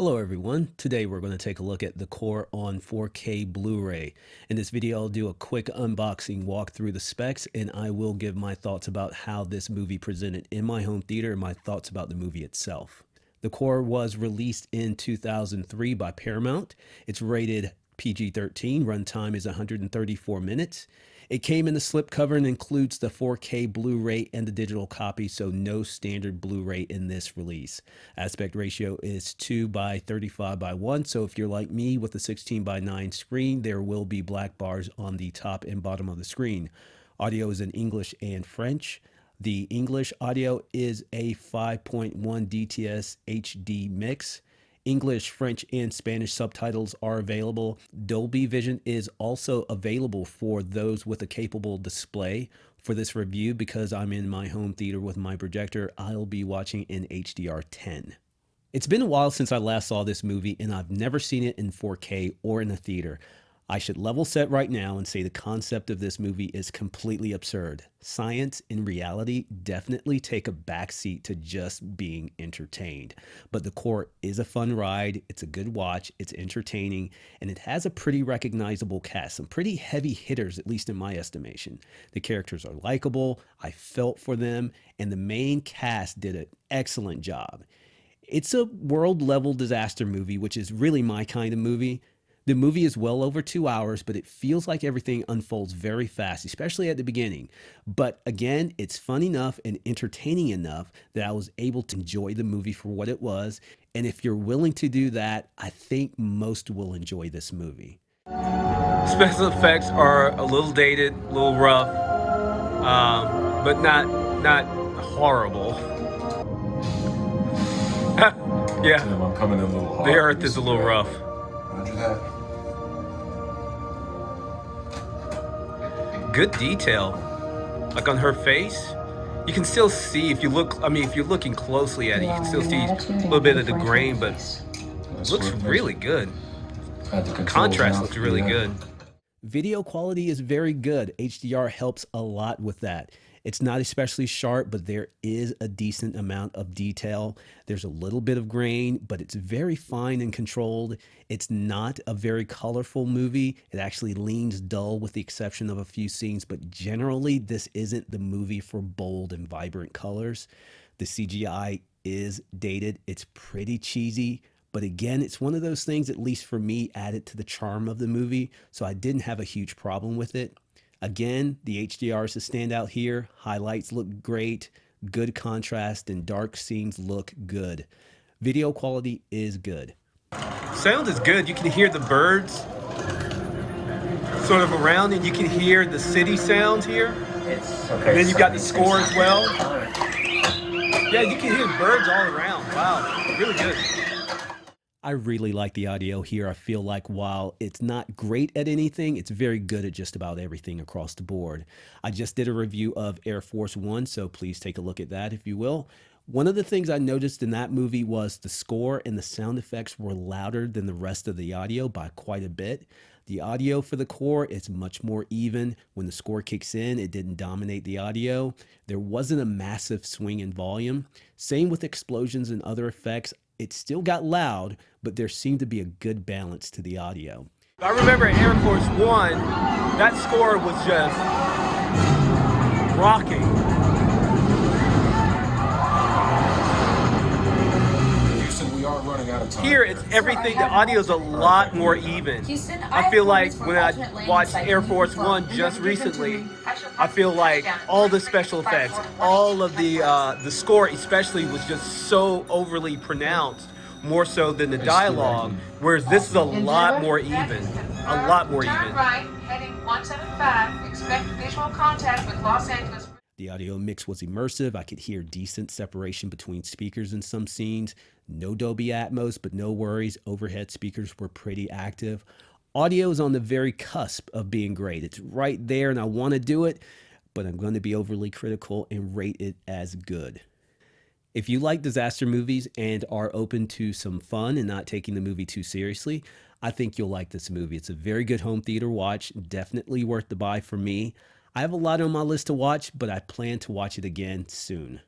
Hello everyone, today we're going to take a look at the Core on 4K Blu-ray. In this video I'll do a quick unboxing, walk through the specs, and I will give my thoughts about how this movie presented in my home theater and my thoughts about the movie itself. The Core was released in 2003 by Paramount. It's rated PG-13, runtime is 134 minutes. It came in the slipcover and includes the 4K Blu-ray and the digital copy, so no standard Blu-ray in this release. Aspect ratio is 2:35:1, so if you're like me with a 16:9 screen, there will be black bars on the top and bottom of the screen. Audio is in English and French. The English audio is a 5.1 DTS HD mix. English, French, and Spanish subtitles are available. Dolby Vision is also available for those with a capable display. For this review, because I'm in my home theater with my projector, I'll be watching in HDR10. It's been a while since I last saw this movie, and I've never seen it in 4K or in a theater. I should level set right now and say the concept of this movie is completely absurd. Science and reality definitely take a backseat to just being entertained. But The Core is a fun ride, it's a good watch, it's entertaining, and it has a pretty recognizable cast, some pretty heavy hitters, at least in my estimation. The characters are likable, I felt for them, and the main cast did an excellent job. It's a world-level disaster movie, which is really my kind of movie. The movie is well over 2 hours, but it feels like everything unfolds very fast, especially at the beginning. But again, it's fun enough and entertaining enough that I was able to enjoy the movie for what it was. And if you're willing to do that, I think most will enjoy this movie. Special effects are a little dated, a little rough, but not horrible. Yeah, Tim, I'm coming in a little hard. the earth is a little rough. Roger that. Good detail, like on her face. You can still see if you look. I mean, if you're looking closely at it, you can still see a little bit of the grain, but it looks really good. Contrast looks really good. Video quality is very good. HDR helps a lot with that. It's not especially sharp, but there is a decent amount of detail. There's a little bit of grain, but it's very fine and controlled. It's not a very colorful movie. It actually leans dull with the exception of a few scenes, but generally this isn't the movie for bold and vibrant colors. The CGI is dated. It's pretty cheesy. But again, it's one of those things, at least for me, added to the charm of the movie, so I didn't have a huge problem with it. Again, the HDR is a standout here. Highlights look great, good contrast, and dark scenes look good. Video quality is good. Sound is good. You can hear the birds sort of around, and you can hear the city sounds here. And then you've got the score as well. Yeah, you can hear birds all around. Wow, really good. I really like the audio here. I feel like while it's not great at anything, it's very good at just about everything across the board. I just did a review of Air Force One, so please take a look at that if you will. One of the things I noticed in that movie was the score and the sound effects were louder than the rest of the audio by quite a bit. The audio for the Core is much more even. When the score kicks in, it didn't dominate the audio. There wasn't a massive swing in volume. Same with explosions and other effects. It still got loud, but there seemed to be a good balance to the audio. I remember Air Force One, that score was just rocking. Houston, we are running out of time. Here, it's everything, the audio's a lot more even. I feel like when I watched Air Force One just recently, I feel like all the special effects, all of the score especially was just so overly pronounced, more so than the dialogue, whereas this is a lot more even, a lot more even. Turn right, heading 175, expect visual contact with Los Angeles. The audio mix was immersive. I could hear decent separation between speakers in some scenes. No Dolby Atmos, but no worries. Overhead speakers were pretty active. Audio is on the very cusp of being great. It's right there and I want to do it, but I'm going to be overly critical and rate it as good. If you like disaster movies and are open to some fun and not taking the movie too seriously, I think you'll like this movie. It's a very good home theater watch, definitely worth the buy for me. I have a lot on my list to watch, but I plan to watch it again soon.